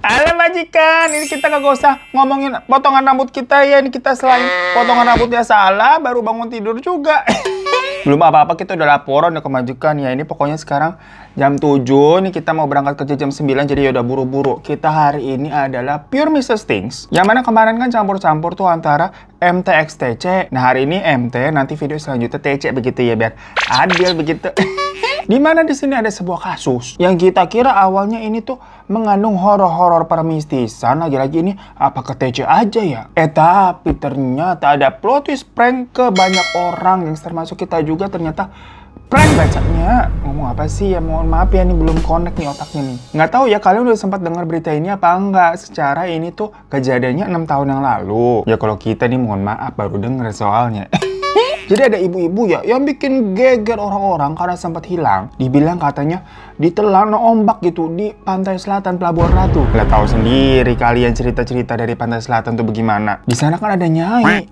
Halo majikan, ini kita kagak usah ngomongin potongan rambut kita ya. Ini kita selain potongan rambutnya salah, baru bangun tidur juga. Belum apa-apa kita udah laporan ya ke majikan ya. Ini pokoknya sekarang jam 7, nih kita mau berangkat kerja jam 9, jadi ya udah buru-buru. Kita hari ini adalah Pure Mrs. Things. Yang mana kemarin kan campur-campur tuh antara MT X TC. Nah hari ini MT, nanti video selanjutnya TC begitu ya, biar adil begitu. Dimana di sini ada sebuah kasus yang kita kira awalnya ini tuh mengandung horor-horor permistisan, lagi-lagi ini apa ke TC aja ya? Tapi ternyata ada plot twist prank ke banyak orang, yang termasuk kita juga ternyata prank bacanya. Ngomong apa sih ya, mohon maaf ya, ini belum connect nih otaknya nih. Nggak tahu ya kalian udah sempat dengar berita ini apa enggak. Secara ini tuh kejadiannya 6 tahun yang lalu. Ya kalau kita nih mohon maaf baru denger soalnya. Jadi ada ibu-ibu ya yang bikin geger orang-orang karena sempat hilang. Dibilang katanya ditelan ombak gitu di pantai selatan Pelabuhan Ratu. Nggak tahu sendiri kalian cerita-cerita dari pantai selatan tuh bagaimana. Di sana kan ada Nyai.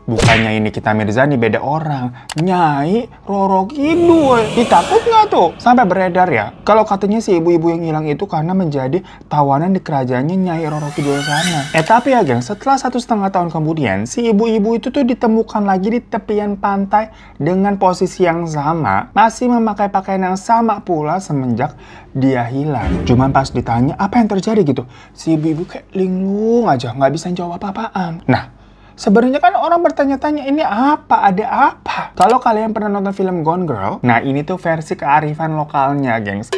Bukannya ini kita Mirzani, beda orang. Nyai Roro Kidul. Ditakut nggak tuh? Sampai beredar ya. Kalau katanya si ibu-ibu yang hilang itu karena menjadi tawanan di kerajaannya Nyai Roro Kidul sana. Tapi ya geng, setelah 1,5 tahun kemudian, si ibu-ibu itu tuh ditemukan lagi di tepian pantai dengan posisi yang sama. Masih memakai pakaian yang sama pula semenjak dia hilang. Cuman pas ditanya apa yang terjadi gitu, si ibu-ibu kayak linglung aja, nggak bisa jawab apa-apaan. Nah, sebenarnya kan orang bertanya-tanya ini apa, ada apa? Kalau kalian pernah nonton film Gone Girl, nah ini tuh versi kearifan lokalnya, gengs.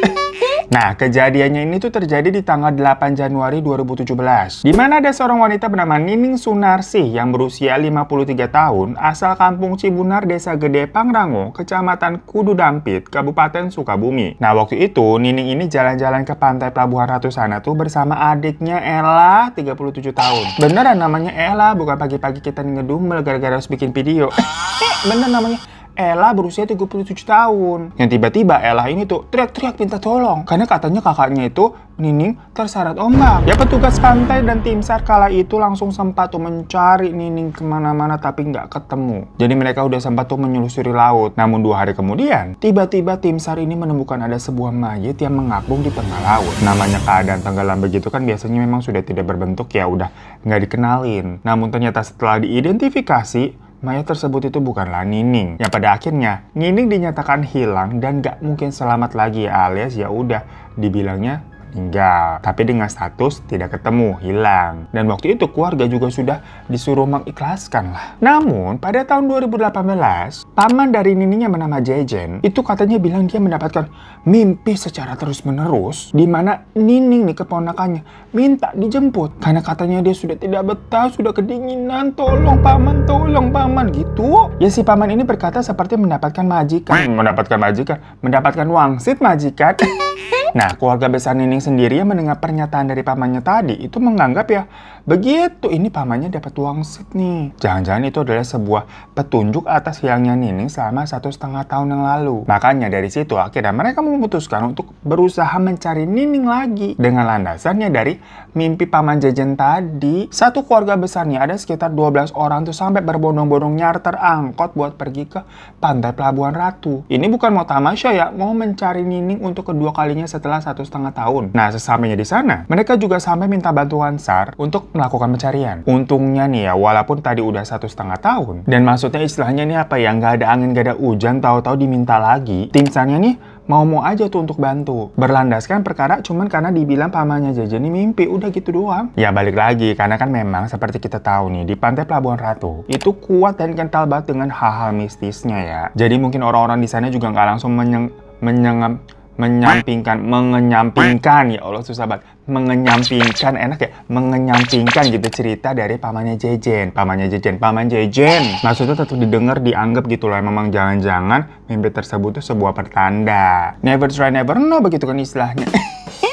Nah, kejadiannya ini tuh terjadi di tanggal 8 Januari 2017. Di mana ada seorang wanita bernama Nining Sunarsih yang berusia 53 tahun, asal kampung Cibunar, Desa Gede Pangrango, Kecamatan Kudu Dampit, Kabupaten Sukabumi. Nah, waktu itu Nining ini jalan-jalan ke pantai Pelabuhan Ratu sana tuh bersama adiknya Ella, 37 tahun. Beneran namanya Ella, bukan pagi-pagi kita ngedumel gara-gara harus bikin video. Bener namanya Ella, berusia 37 tahun. Yang tiba-tiba Ella ini tuh teriak-teriak minta tolong. Karena katanya kakaknya itu, Nining, terseret ombak. Ya petugas pantai dan tim SAR kala itu langsung sempat tuh mencari Nining kemana-mana tapi nggak ketemu. Jadi mereka udah sempat tuh menyelusuri laut. Namun 2 hari kemudian, tiba-tiba tim SAR ini menemukan ada sebuah mayat yang mengapung di tengah laut. Namanya keadaan tenggelam begitu kan biasanya memang sudah tidak berbentuk, ya udah nggak dikenalin. Namun ternyata setelah diidentifikasi, mayat tersebut itu bukanlah Nining. Yang pada akhirnya Nining dinyatakan hilang dan gak mungkin selamat lagi, alias ya udah dibilangnya meninggal. Tapi dengan status tidak ketemu, hilang. Dan waktu itu keluarga juga sudah disuruh mengikhlaskan lah. Namun pada tahun 2018, paman dari Nining yang bernama Jejen itu katanya bilang dia mendapatkan mimpi secara terus-menerus di mana Nining nih keponakannya minta dijemput karena katanya dia sudah tidak betah, sudah kedinginan, tolong paman gitu. Ya si paman ini berkata seperti mendapatkan majikan, mendapatkan wangsit majikan. Nah, keluarga besar Nining sendiri yang mendengar pernyataan dari pamannya tadi itu menganggap ya begitu ini pamannya dapat wangsit nih. Jangan-jangan itu adalah sebuah petunjuk atas hilangnya Nining selama 1,5 tahun yang lalu. Makanya dari situ akhirnya mereka memutuskan untuk berusaha mencari Nining lagi dengan landasannya dari mimpi paman Jejen tadi. Satu keluarga besarnya ada sekitar 12 orang tuh sampai berbondong-bondong nyarter angkot buat pergi ke pantai Pelabuhan Ratu. Ini bukan mau tamasya ya, mau mencari Nining untuk kedua kalinya setelah 1,5 tahun. Nah, sesampainya di sana, mereka juga sampai minta bantuan SAR untuk melakukan pencarian. Untungnya nih ya, walaupun tadi udah 1,5 tahun, dan maksudnya istilahnya nih apa ya, nggak ada angin, nggak ada hujan, tahu-tahu diminta lagi, tim SAR-nya nih mau-mau aja tuh untuk bantu. Berlandaskan perkara cuman karena dibilang pamannya Jejen ini mimpi, udah gitu doang. Ya balik lagi, karena kan memang seperti kita tahu nih, di pantai Pelabuhan Ratu, itu kuat dan kental banget dengan hal-hal mistisnya ya. Jadi mungkin orang-orang di sana juga nggak langsung mengenyampingkan ya Allah susah banget, mengenyampingkan enak ya, mengenyampingkan gitu cerita dari pamannya Jejen. Paman Jejen maksudnya tetap didengar, dianggap gitu loh, memang jangan-jangan mimpi tersebut tuh sebuah pertanda. Never try never know begitu kan istilahnya.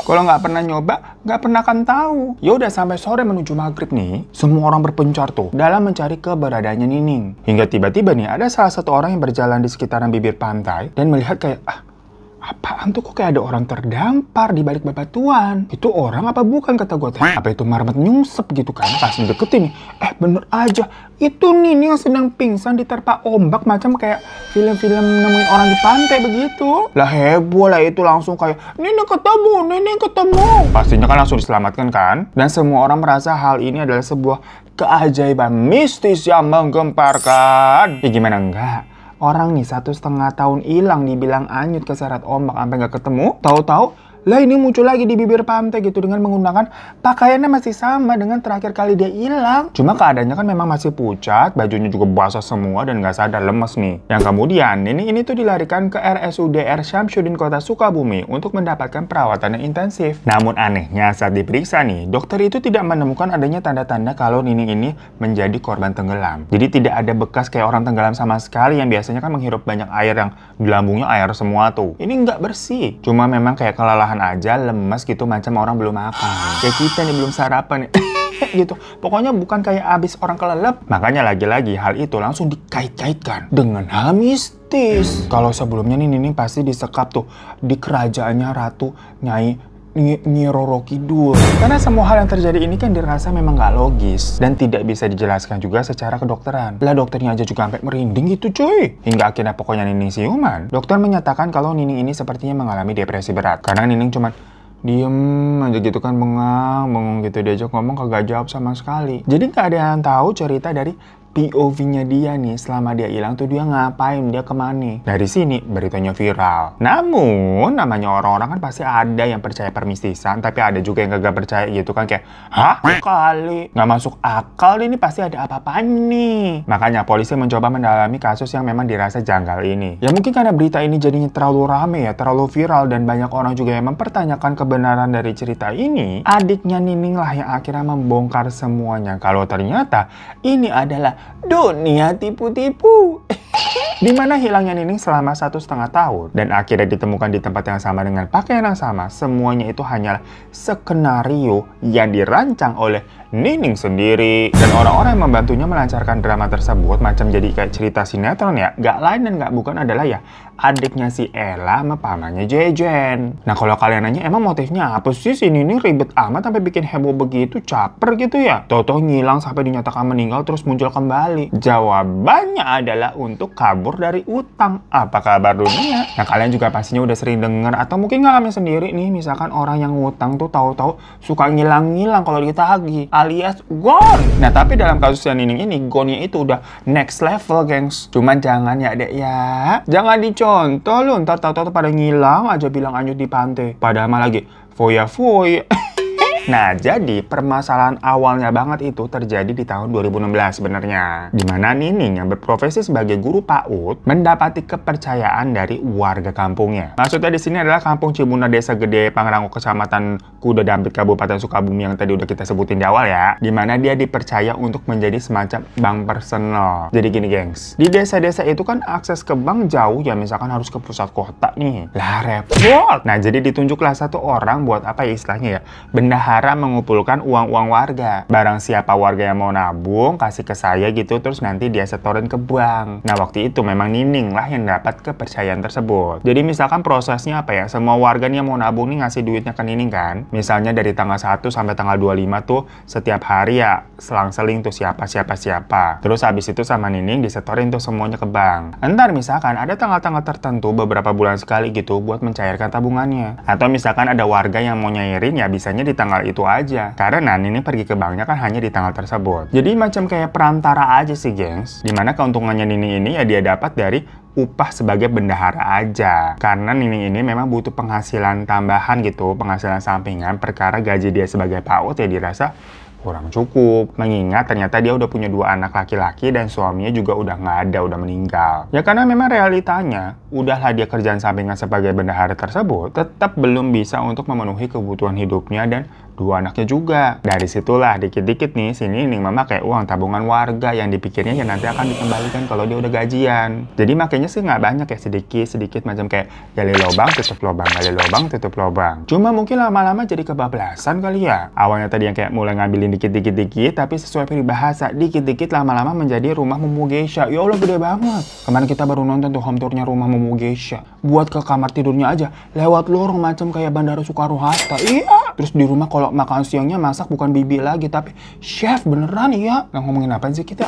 Kalau nggak pernah nyoba, nggak pernah akan tahu. Ya udah sampai sore menuju maghrib nih, semua orang berpencar tuh dalam mencari keberadaannya Nining. Hingga tiba-tiba nih ada salah satu orang yang berjalan di sekitaran bibir pantai dan melihat kayak, apaan tuh kok kayak ada orang terdampar di balik bebatuan? Itu orang apa bukan kata gue teh? Apa itu marmot nyungsep gitu kan? Pas deketin nih, bener aja. Itu Nining yang sedang pingsan diterpa ombak macam kayak film-film nemuin orang di pantai begitu. Lah heboh lah itu langsung kayak, Nining ketemu, Nining ketemu. Pastinya kan langsung diselamatkan kan? Dan semua orang merasa hal ini adalah sebuah keajaiban mistis yang menggemparkan. Ya gimana enggak? Orang nih 1,5 tahun hilang dibilang anyut keseret ombak sampai nggak ketemu. Tahu-tahu lah ini muncul lagi di bibir pantai gitu dengan menggunakan pakaiannya masih sama dengan terakhir kali dia hilang. Cuma keadaannya kan memang masih pucat, bajunya juga basah semua dan nggak sadar, lemes nih. Yang kemudian ini tuh dilarikan ke RSUD R Syamsuddin Kota Sukabumi untuk mendapatkan perawatan yang intensif. Namun anehnya saat diperiksa nih, dokter itu tidak menemukan adanya tanda-tanda kalau Nining ini menjadi korban tenggelam. Jadi tidak ada bekas kayak orang tenggelam sama sekali yang biasanya kan menghirup banyak air yang di lambungnya air semua tuh. Ini nggak bersih. Cuma memang kayak kelelahan aja, lemes gitu macam orang belum makan. Kayak kita nih belum sarapan nih. Gitu. Pokoknya bukan kayak abis orang kelelep. Makanya lagi-lagi hal itu langsung dikait-kaitkan dengan hal mistis. Kalau sebelumnya nih Nining pasti disekap tuh di kerajaannya Ratu Nyai Nyi Roro Kidul. Karena semua hal yang terjadi ini kan dirasa memang gak logis dan tidak bisa dijelaskan juga secara kedokteran. Lah dokternya aja juga sampai merinding gitu cuy. Hingga akhirnya pokoknya Nining siuman. Dokter menyatakan kalau Nining ini sepertinya mengalami depresi berat. Karena Nining cuman diem aja gitu kan, bengong gitu, diajak ngomong kagak jawab sama sekali. Jadi gak ada yang tahu cerita dari POV-nya dia nih, selama dia hilang tuh dia ngapain, dia kemana. Dari sini beritanya viral. Namun namanya orang-orang kan pasti ada yang percaya permistisan, tapi ada juga yang kagak percaya gitu kan, kayak hah? Kali nggak masuk akal ini, pasti ada apa-apaan nih. Makanya polisi mencoba mendalami kasus yang memang dirasa janggal ini. Ya mungkin karena berita ini jadinya terlalu rame ya, terlalu viral, dan banyak orang juga yang mempertanyakan kebenaran dari cerita ini. Adiknya Nining lah yang akhirnya membongkar semuanya kalau ternyata ini adalah dunia tipu-tipu. Dimana hilangnya Nining selama 1,5 tahun dan akhirnya ditemukan di tempat yang sama dengan pakaian yang sama. Semuanya itu hanyalah skenario yang dirancang oleh Nining sendiri. Dan orang-orang yang membantunya melancarkan drama tersebut macam jadi kayak cerita sinetron ya, gak lain dan gak bukan adalah ya adiknya si Ella sama pamannya Jejen. Nah kalau kalian nanya emang motifnya apa sih si Nining ribet amat sampai bikin heboh begitu, caper gitu ya? Tau-tau ngilang sampai dinyatakan meninggal terus muncul kembali. Jawabannya adalah untuk kabur dari utang. Apa kabar dunia? Nah kalian juga pastinya udah sering denger atau mungkin ngalamin sendiri nih, misalkan orang yang ngutang tuh tahu-tahu suka ngilang-ngilang kalau ditagih alias gone. Nah tapi dalam kasusnya Nining ini gone-nya itu udah next level gengs. Cuman jangan ya dek ya, jangan dicontoh lu ntar tahu-tahu pada ngilang aja bilang anyut di pantai, padahal mah lagi foya-foya. Nah, jadi permasalahan awalnya banget itu terjadi di tahun 2016 sebenarnya. Dimana Nining yang berprofesi sebagai guru PAUD mendapati kepercayaan dari warga kampungnya. Maksudnya di sini adalah Kampung Cibuna, Desa Gede, Pangrango, Kecamatan Kuda Dampit, Kabupaten Sukabumi yang tadi udah kita sebutin di awal ya. Dimana dia dipercaya untuk menjadi semacam bank personal. Jadi gini gengs, di desa-desa itu kan akses ke bank jauh ya, misalkan harus ke pusat kota nih. Lah repot. Nah, jadi ditunjuklah satu orang buat apa ya istilahnya ya, bendahara mengumpulkan uang-uang warga. Barang siapa warga yang mau nabung, kasih ke saya gitu, terus nanti dia setorin ke bank. Nah, waktu itu memang Nining lah yang dapat kepercayaan tersebut. Jadi misalkan prosesnya apa ya, semua warga nih yang mau nabung nih ngasih duitnya ke Nining kan. Misalnya dari tanggal 1 sampai tanggal 25 tuh setiap hari ya selang-seling tuh siapa. Terus habis itu sama Nining disetorin tuh semuanya ke bank. Entar misalkan ada tanggal-tanggal tertentu beberapa bulan sekali gitu buat mencairkan tabungannya. Atau misalkan ada warga yang mau nyairin ya bisanya di tanggal itu aja. Karena Nining pergi ke banknya kan hanya di tanggal tersebut. Jadi macam kayak perantara aja sih gengs. Dimana keuntungannya Nining ini ya dia dapat dari upah sebagai bendahara aja. Karena Nining ini memang butuh penghasilan tambahan gitu, penghasilan sampingan perkara gaji dia sebagai PAUD ya dirasa kurang cukup. Mengingat ternyata dia udah punya 2 anak laki-laki dan suaminya juga udah nggak ada, udah meninggal. Ya karena memang realitanya, udahlah dia kerjaan sampingan sebagai bendahara tersebut, tetap belum bisa untuk memenuhi kebutuhan hidupnya dan 2 anaknya juga. Dari situlah dikit-dikit nih si Nining memakai uang tabungan warga yang dipikirnya ya nanti akan dikembalikan kalau dia udah gajian. Jadi makanya sih nggak banyak ya, sedikit-sedikit macam kayak gali lubang, tutup lubang, gali lubang, tutup lubang. Cuma mungkin lama-lama jadi kebablasan kali ya. Awalnya tadi yang kayak mulai ngambilin dikit-dikit, tapi sesuai peribahasa, dikit-dikit lama-lama menjadi rumah Mumu Geisha. Ya Allah gede banget. Kemarin kita baru nonton tuh home tournya rumah Mumu Geisha. Buat ke kamar tidurnya aja lewat lorong macam kayak Bandara Soekarno-Hatta. Iya. Terus di rumah kalau makan siangnya masak bukan bibi lagi tapi chef beneran ya. Nggak ngomongin apa sih kita?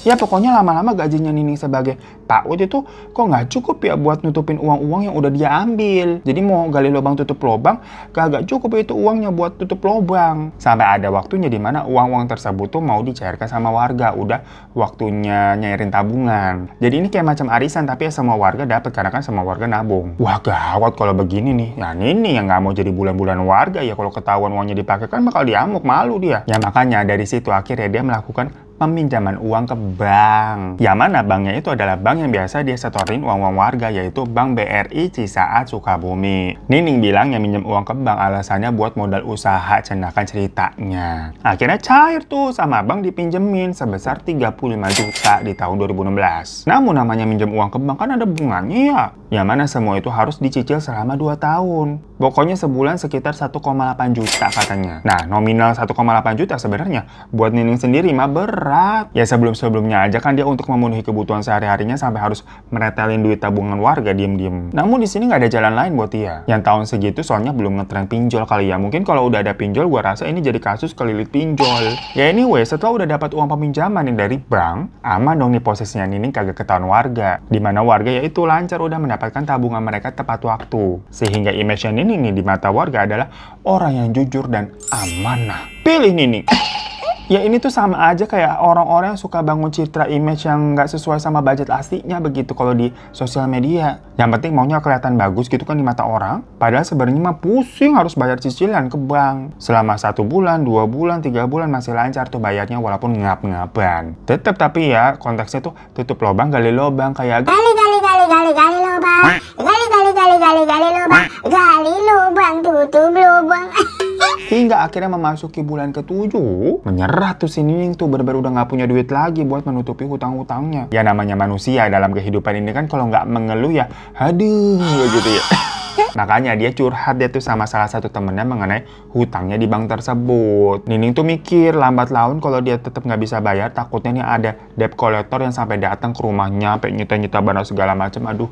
Ya pokoknya lama-lama gajinya Nining sebagai PAUD itu kok nggak cukup ya buat nutupin uang-uang yang udah dia ambil. Jadi mau gali lubang tutup lubang, kagak cukup itu uangnya buat tutup lubang. Sampai ada waktunya di mana uang-uang tersebut tuh mau dicairkan sama warga. Udah waktunya nyairin tabungan. Jadi ini kayak macam arisan tapi ya semua warga dapat karena kan semua warga nabung. Wah gawat kalau begini nih. Ya Nining yang nggak mau jadi bulan-bulan warga ya kalau ketahuan uangnya dipakai kan bakal diamuk, malu dia. Ya makanya dari situ akhirnya dia melakukan peminjaman uang ke bank. Yang mana banknya itu adalah bank yang biasa dia setorin uang-uang warga, yaitu Bank BRI Cisaat Sukabumi. Nining bilang yang minjem uang ke bank alasannya buat modal usaha, cendakan ceritanya. Akhirnya cair tuh sama bank dipinjemin sebesar 35 juta di tahun 2016. Namun namanya minjem uang ke bank kan ada bunganya ya. Yang mana semua itu harus dicicil selama 2 tahun. Pokoknya sebulan sekitar 1,8 juta katanya. Nah nominal 1,8 juta sebenarnya buat Nining sendiri mah berat. Ya sebelum-sebelumnya aja kan dia untuk memenuhi kebutuhan sehari-harinya sampai harus meretelin duit tabungan warga diem-diem. Namun di sini nggak ada jalan lain buat dia. Yang tahun segitu soalnya belum ngetren pinjol kali ya. Mungkin kalau udah ada pinjol gua rasa ini jadi kasus kelilit pinjol. Ya anyway, setelah udah dapat uang peminjaman nih dari bank, aman dong nih posisinya Nining kagak ketahuan warga. Dimana warga ya itu lancar udah mendapatkan tabungan mereka tepat waktu. Sehingga image Nining nih di mata warga adalah orang yang jujur dan amanah. Pilih Nining. Ya ini tuh sama aja kayak orang-orang yang suka bangun citra image yang nggak sesuai sama budget aslinya begitu kalau di sosial media. Yang penting maunya kelihatan bagus gitu kan di mata orang. Padahal sebenarnya mah pusing harus bayar cicilan ke bank. Selama 1 bulan, 2 bulan, 3 bulan masih lancar tuh bayarnya walaupun ngap-ngapan. Tetep tapi ya konteksnya tuh tutup lubang, gali lubang kayak gali lubang. Gali lubang, tutup lubang. Hingga akhirnya memasuki bulan ke-7, menyerah tuh si Nining tuh bener-bener udah nggak punya duit lagi buat menutupi hutang-hutangnya. Ya namanya manusia dalam kehidupan ini kan kalau nggak mengeluh ya, aduh gitu ya. Makanya dia curhat dia tuh sama salah satu temennya mengenai hutangnya di bank tersebut. Nining tuh mikir lambat laun kalau dia tetap nggak bisa bayar, takutnya nih ada debt collector yang sampai datang ke rumahnya, sampai nyita-nyita barang segala macam. Aduh.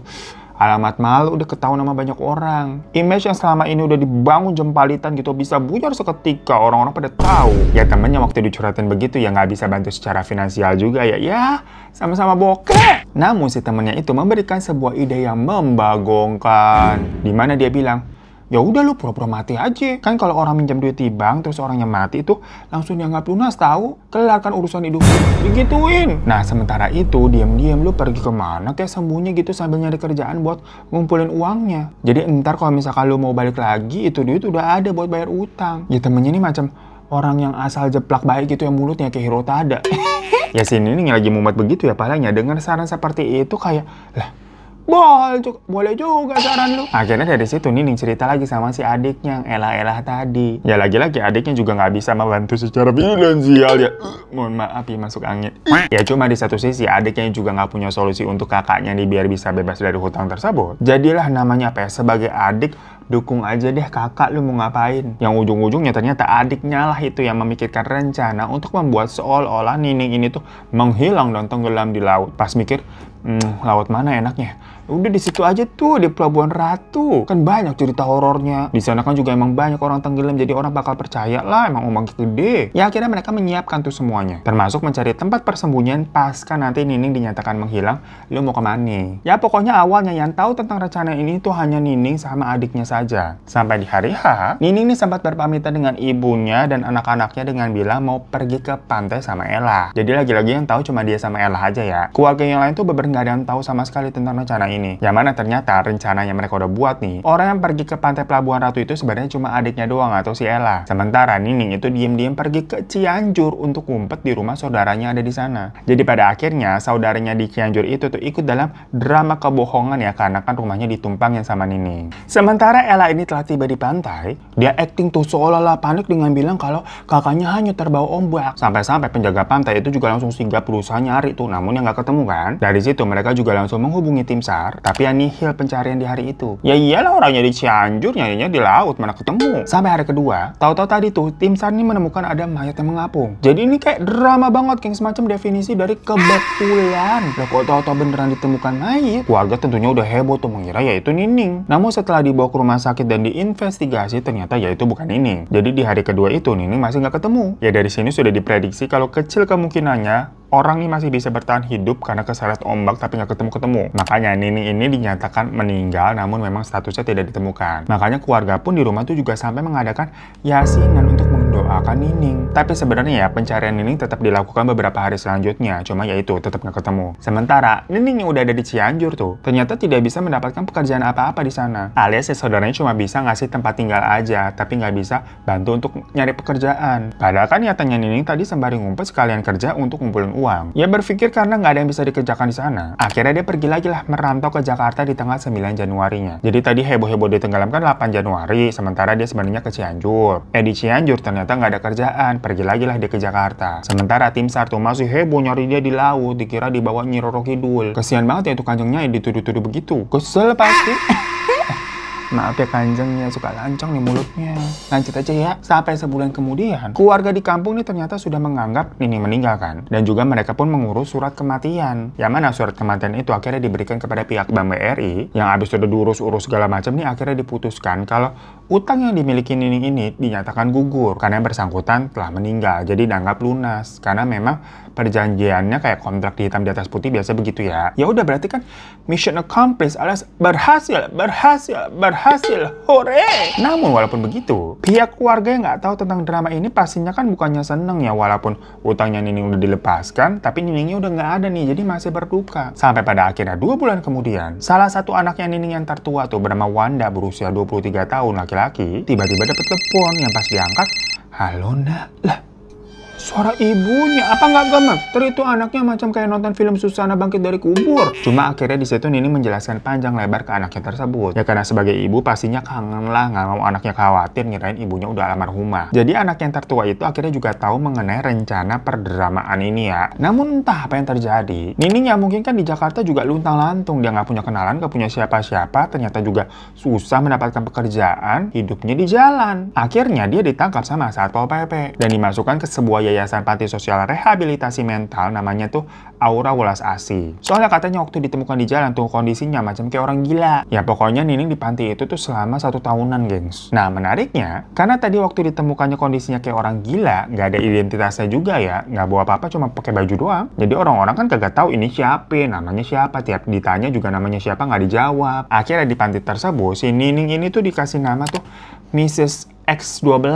Alamat malu udah ketahuan sama banyak orang. Image yang selama ini udah dibangun jempalitan gitu bisa buyar seketika, orang-orang pada tahu. Ya temennya waktu dicurhatin begitu ya nggak bisa bantu secara finansial juga ya. Ya sama-sama bokeh. Namun si temennya itu memberikan sebuah ide yang membagongkan. Dimana dia bilang, ya udah lu pura-pura mati aja. Kan kalau orang minjam duit di bank terus orangnya mati itu langsung dianggap lunas tahu. Kelar kan urusan hidup. Digituin. Nah sementara itu diam-diam lu pergi kemana kayak sembunyi gitu sambil nyari kerjaan buat ngumpulin uangnya. Jadi entar kalau misalkan lu mau balik lagi itu duit udah ada buat bayar utang. Ya temennya ini macam orang yang asal jeplak baik gitu yang mulutnya kayak Hirotada. Ya sini nih lagi mumet begitu ya palanya. Dengar saran seperti itu kayak lah. Boleh juga saran lu. Akhirnya dari situ Nining cerita lagi sama si adiknya yang elah-elah tadi. Ya lagi-lagi adiknya juga nggak bisa membantu secara finansial ya. Mohon maaf ya masuk angin. Ya cuma di satu sisi adiknya juga nggak punya solusi untuk kakaknya nih biar bisa bebas dari hutang tersebut. Jadilah namanya apa ya, sebagai adik dukung aja deh kakak lu mau ngapain. Yang ujung-ujungnya ternyata adiknya lah itu yang memikirkan rencana untuk membuat seolah-olah Nining ini tuh menghilang dan tenggelam di laut. Pas mikir, laut mana enaknya? Udah di situ aja tuh di Pelabuhan Ratu. Kan banyak cerita horornya. Di sana kan juga emang banyak orang tenggelam jadi orang bakal percaya lah emang ombak gede. Ya akhirnya mereka menyiapkan tuh semuanya. Termasuk mencari tempat persembunyian pasca nanti Nining dinyatakan menghilang. Lu mau kemana? Ya pokoknya awalnya yang tahu tentang rencana ini tuh hanya Nining sama adiknya saja. Sampai di hari H, Nining nih sempat berpamitan dengan ibunya dan anak-anaknya dengan bilang mau pergi ke pantai sama Ella. Jadi lagi-lagi yang tahu cuma dia sama Ella aja ya. Keluarga yang lain tuh bener nggak ada yang tahu sama sekali tentang rencana ini. Yang mana ternyata rencananya mereka udah buat nih. Orang yang pergi ke pantai Pelabuhan Ratu itu sebenarnya cuma adiknya doang atau si Ella. Sementara Nining itu diem-diem pergi ke Cianjur untuk ngumpet di rumah saudaranya ada di sana. Jadi pada akhirnya saudaranya di Cianjur itu tuh ikut dalam drama kebohongan ya karena kan rumahnya ditumpangin sama Nining. Sementara Ketika Ella ini telah tiba di pantai, dia acting tuh seolah-olah panik dengan bilang kalau kakaknya hanyut terbawa ombak. Sampai-sampai penjaga pantai itu juga langsung sigap berusaha nyari tuh, namun yang nggak ketemu kan. Dari situ mereka juga langsung menghubungi tim SAR, tapi ya nihil pencarian di hari itu. Ya iyalah, orangnya di Cianjur, nyarinya di laut, mana ketemu. Sampai hari kedua, tahu-tahu tadi tuh tim SAR ini menemukan ada mayat yang mengapung. Jadi ini kayak drama banget, kayak semacam definisi dari kebetulan. Lah kok tahu-tahu beneran ditemukan mayat? Keluarga tentunya udah heboh tuh mengira ya itu Nining. Namun setelah dibawa ke rumah sakit dan diinvestigasi, ternyata ya itu bukan Nining. Jadi di hari kedua itu Nining masih nggak ketemu. Ya dari sini sudah diprediksi kalau kecil kemungkinannya orang ini masih bisa bertahan hidup karena keseret ombak tapi nggak ketemu-ketemu. Makanya Nining ini dinyatakan meninggal namun memang statusnya tidak ditemukan. Makanya keluarga pun di rumah tuh juga sampai mengadakan yasinan untuk mendoakan Nining. Tapi sebenarnya ya pencarian Nining tetap dilakukan beberapa hari selanjutnya. Cuma ya itu tetap nggak ketemu. Sementara Nining yang udah ada di Cianjur tuh ternyata tidak bisa mendapatkan pekerjaan apa-apa di sana. Alias ya saudaranya cuma bisa ngasih tempat tinggal aja tapi nggak bisa bantu untuk nyari pekerjaan. Padahal kan nyatanya Nining tadi sembari ngumpet sekalian kerja untuk ngumpulin uang. Ya berpikir karena nggak ada yang bisa dikerjakan di sana. Akhirnya dia pergi lagi lah merantau ke Jakarta di tanggal 9 Januarinya. Jadi tadi heboh-heboh ditenggelamkan 8 Januari, sementara dia sebenarnya ke Cianjur. Di Cianjur ternyata nggak ada kerjaan, pergi lagi lah dia ke Jakarta. Sementara tim SAR tuh masih heboh nyari dia di laut, dikira dibawa Nyi Roro Kidul. Kesian banget ya itu Kanjengnya dituduh-tuduh begitu. Kesel pasti. Maaf ya Kanjengnya, suka lancang nih mulutnya. Lanjut aja ya. Sampai sebulan kemudian, keluarga di kampung ini ternyata sudah menganggap Nining meninggal kan. Dan juga mereka pun mengurus surat kematian. Yang mana surat kematian itu akhirnya diberikan kepada pihak Bank BRI. Yang habis sudah diurus-urus segala macam nih akhirnya diputuskan kalau utang yang dimiliki Nining ini dinyatakan gugur. Karena yang bersangkutan telah meninggal. Jadi dianggap lunas. Karena memang perjanjiannya kayak kontrak di hitam di atas putih biasa begitu ya. Ya udah berarti kan mission accomplished alias berhasil. Hore! Namun walaupun begitu, pihak keluarga yang nggak tahu tentang drama ini pastinya kan bukannya seneng ya, walaupun utangnya Nining udah dilepaskan, tapi Niningnya udah nggak ada nih, jadi masih berduka. Sampai pada akhirnya 2 bulan kemudian, salah satu anaknya Nining yang tertua tuh bernama Wanda berusia 23 tahun laki-laki, tiba-tiba dapet telepon yang pas diangkat, "Halo Nak." Lah, suara ibunya, apa nggak gemeter itu anaknya macam kayak nonton film Susana Bangkit dari Kubur. Cuma akhirnya di situ Nining menjelaskan panjang lebar ke anaknya tersebut. Ya karena sebagai ibu pastinya kangen lah, nggak mau anaknya khawatir ngirain ibunya udah almarhumah. Jadi anak yang tertua itu akhirnya juga tahu mengenai rencana perdramaan ini ya. Namun entah apa yang terjadi, Nining yang mungkin kan di Jakarta juga luntang-lantung, dia nggak punya kenalan, nggak punya siapa-siapa, ternyata juga susah mendapatkan pekerjaan, hidupnya di jalan. Akhirnya dia ditangkap sama Satpol PP dan dimasukkan ke sebuah yayasan panti sosial rehabilitasi mental namanya tuh Aura Welas Asih. Soalnya katanya waktu ditemukan di jalan tuh kondisinya macam kayak orang gila. Ya pokoknya Nining di panti itu tuh selama 1 tahunan, gengs. Nah menariknya, karena tadi waktu ditemukannya kondisinya kayak orang gila, nggak ada identitasnya juga ya, nggak bawa apa-apa, cuma pakai baju doang. Jadi orang-orang kan kagak tahu ini siapa, namanya siapa, tiap ditanya juga namanya siapa nggak dijawab. Akhirnya di panti tersebut si Nining ini tuh dikasih nama tuh Mrs. X12.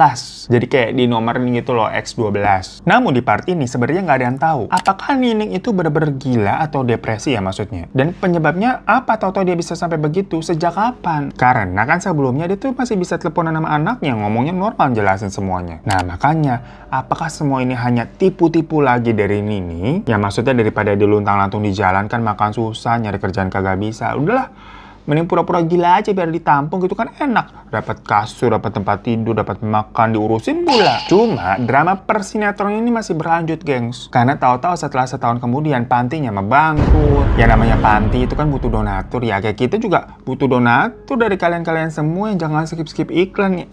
Jadi kayak di nomor gitu loh, X12. Namun di part ini sebenarnya nggak ada yang tahu apakah Nining itu benar-benar gila atau depresi ya maksudnya. Dan penyebabnya apa, tahu-tahu dia bisa sampai begitu sejak kapan? Karena kan sebelumnya dia tuh masih bisa teleponan sama anaknya, ngomongnya normal, jelasin semuanya. Nah makanya, apakah semua ini hanya tipu-tipu lagi dari Nining? Ya maksudnya daripada dia luntang-lantung di jalan kan makan susah, nyari kerjaan kagak bisa. Udahlah, mending pura-pura gila aja biar ditampung gitu kan enak. Dapat kasur, dapat tempat tidur, dapat makan, diurusin pula. Cuma drama persinetron ini masih berlanjut, gengs. Karena tahu-tahu setelah setahun kemudian pantinya bangkrut. Ya namanya panti itu kan butuh donatur ya. Kayak kita juga butuh donatur dari kalian-kalian semua yang jangan skip-skip iklan ya.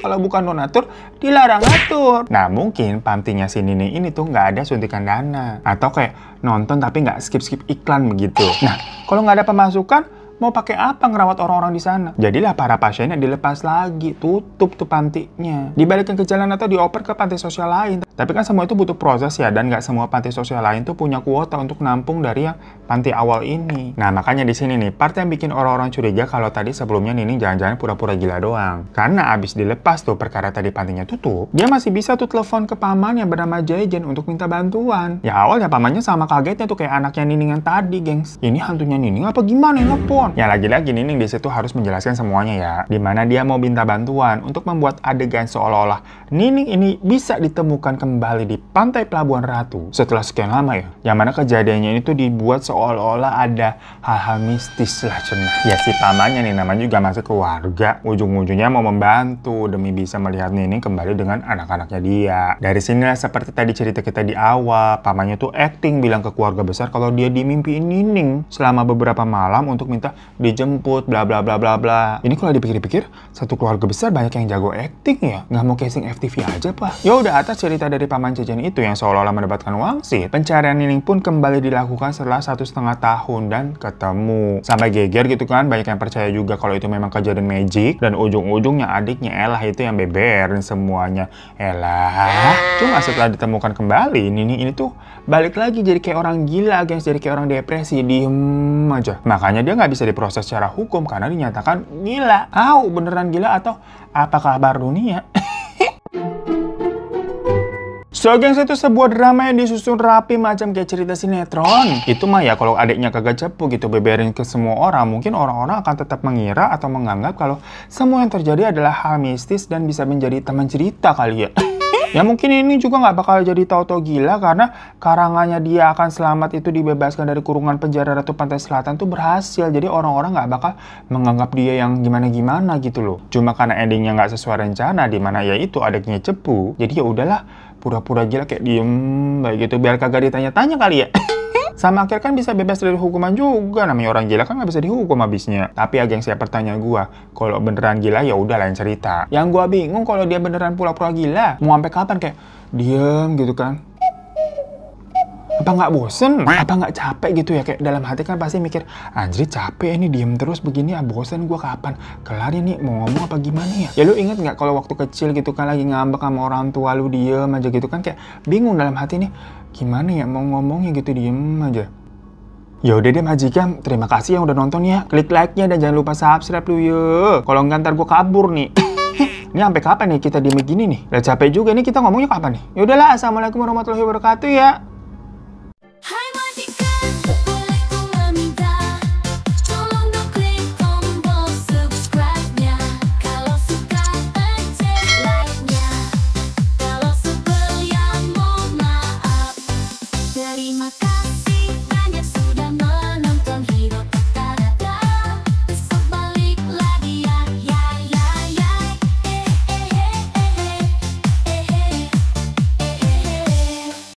Kalau bukan donatur, dilarang atur. Nah mungkin pantinya si Nining ini tuh nggak ada suntikan dana. Atau kayak nonton tapi nggak skip-skip iklan begitu. Nah kalau nggak ada pemasukan, mau pakai apa ngerawat orang-orang di sana? Jadilah para pasiennya dilepas lagi, tutup tuh pantinya. Dibalikin ke jalan atau dioper ke panti sosial lain. Tapi kan semua itu butuh proses ya, dan nggak semua panti sosial lain tuh punya kuota untuk nampung dari yang panti awal ini. Nah makanya di sini nih, part yang bikin orang-orang curiga kalau tadi sebelumnya Nining jangan-jangan pura-pura gila doang. Karena abis dilepas tuh perkara tadi pantinya tutup, dia masih bisa tuh telepon ke paman yang bernama Jejen untuk minta bantuan. Ya awalnya pamannya sama kagetnya tuh kayak anaknya Nining yang tadi, gengs. Ini hantunya Nining apa gimana yang telepon? sinetron. Ya lagi-lagi Nining di situ harus menjelaskan semuanya ya. Dimana dia mau minta bantuan untuk membuat adegan seolah-olah Nining ini bisa ditemukan kembali di pantai Pelabuhan Ratu setelah sekian lama ya. Yang mana kejadiannya itu dibuat seolah-olah ada hal-hal mistis lah cenah. Ya si pamannya nih namanya juga masih keluarga. Ujung-ujungnya mau membantu demi bisa melihat Nining kembali dengan anak-anaknya dia. Dari sinilah seperti tadi cerita kita di awal, pamannya tuh acting bilang ke keluarga besar kalau dia dimimpiin Nining selama beberapa malam untuk minta dijemput bla bla bla bla bla. Ini kalau dipikir-pikir satu keluarga besar banyak yang jago acting ya. Nggak mau casting FTV aja pak. Ya udah, atas cerita dari paman Cecen itu yang seolah-olah mendapatkan wangsit, pencarian Nining pun kembali dilakukan setelah 1,5 tahun dan ketemu. Sampai geger gitu kan, banyak yang percaya juga kalau itu memang kejadian magic dan ujung-ujungnya adiknya Ella itu yang beberin semuanya. Ella cuma setelah ditemukan kembali Nining ini tuh balik lagi jadi kayak orang gila guys, jadi kayak orang depresi, diem aja. Makanya dia nggak bisa diproses secara hukum karena dinyatakan gila. Beneran gila atau apa kabar dunia? So gengs, itu sebuah drama yang disusun rapi macam kayak cerita sinetron. Itu mah ya kalau adiknya kagak cepu gitu beberin ke semua orang, mungkin orang-orang akan tetap mengira atau menganggap kalau semua yang terjadi adalah hal mistis dan bisa menjadi teman cerita kali ya. Ya mungkin ini juga nggak bakal jadi tahu-tahu gila karena karangannya dia akan selamat itu dibebaskan dari kurungan penjara Ratu Pantai Selatan tuh berhasil. Jadi orang-orang nggak bakal menganggap dia yang gimana-gimana gitu loh. Cuma karena endingnya nggak sesuai rencana, dimana ya itu adiknya cepu. Jadi ya udahlah, pura-pura gila kayak diem kayak gitu biar kagak ditanya-tanya kali ya. Sama akhir kan bisa bebas dari hukuman juga, namanya orang gila kan nggak bisa dihukum habisnya. Tapi ya geng, siapa pertanyaan gua, kalau beneran gila ya udah lain cerita. Yang gua bingung kalau dia beneran pura-pura gila, mau sampai kapan kayak diem gitu kan? Apa nggak bosen? Apa nggak capek gitu ya? Kayak dalam hati kan pasti mikir, anjir capek ini diem terus begini, bosen gua kapan? Kelar nih mau ngomong apa gimana ya? Ya lu inget nggak kalau waktu kecil gitu kan lagi ngambek sama orang tua lu diem aja gitu kan kayak bingung dalam hati nih, gimana ya mau ngomongnya gitu diem aja. Ya udah deh majikan, terima kasih yang udah nonton ya. Klik like-nya dan jangan lupa subscribe lu ya. Kalau nggak ntar gua kabur nih. Ini sampai kapan nih kita diem gini nih? Udah capek juga nih kita ngomongnya kapan nih? Ya udahlah, assalamualaikum warahmatullahi wabarakatuh ya.